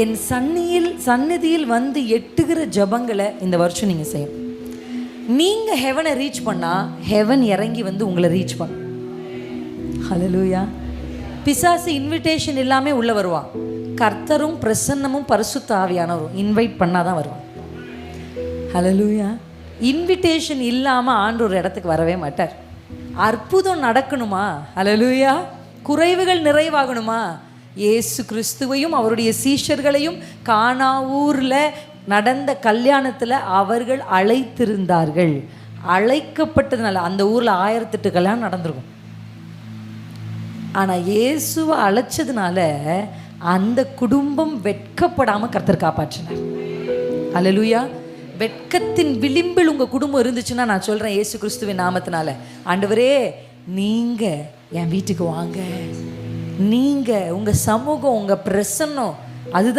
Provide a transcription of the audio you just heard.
என் சந்நிதியில் வந்து எட்டுகிற ஜபங்களை இந்த வருஷம் நீங்கள் செய்யணும். நீங்கள் ஹெவனை ரீச் பண்ணால் ஹெவன் இறங்கி வந்து உங்களை ரீச் பண்ணும். ஹல்லேலூயா. பிசாசு இன்விடேஷன் இல்லாமல் உள்ளே வருவான். கர்த்தரும் பிரசன்னமும் பரிசுத்த ஆவியானவரும் இன்வைட் பண்ணால் தான் வருவான். ஹல்லேலூயா. இன்விடேஷன் இல்லாமல் ஆண்டவர் இடத்துக்கு வரவே மாட்டார். அற்புதம் நடக்கணுமா? ஹல்லேலூயா. குறைவுகள் நிறைவாகணுமா? இயேசு கிறிஸ்துவையும் அவருடைய சீஷர்களையும் கானாவூரில் நடந்த கல்யாணத்தில் அவர்கள் அழைத்திருந்தார்கள். அழைக்கப்பட்டதுனால அந்த ஊரில் 1008 கல்யாணம் நடந்திருக்கும். ஆனால் இயேசுவை அழைச்சதுனால அந்த குடும்பம் வெட்கப்படாமல் கர்த்தர் காப்பாற்றினார். அல்லேலூயா. வெட்கத்தின் விளிம்பில் உங்கள் குடும்பம் இருந்துச்சுன்னா நான் சொல்கிறேன், இயேசு கிறிஸ்துவின் நாமத்தினால, ஆண்டவரே நீங்கள் என் வீட்டுக்கு வாங்க, நீங்கள் உங்கள் சமூகம், உங்கள் பிரசன்னம், அதுதான்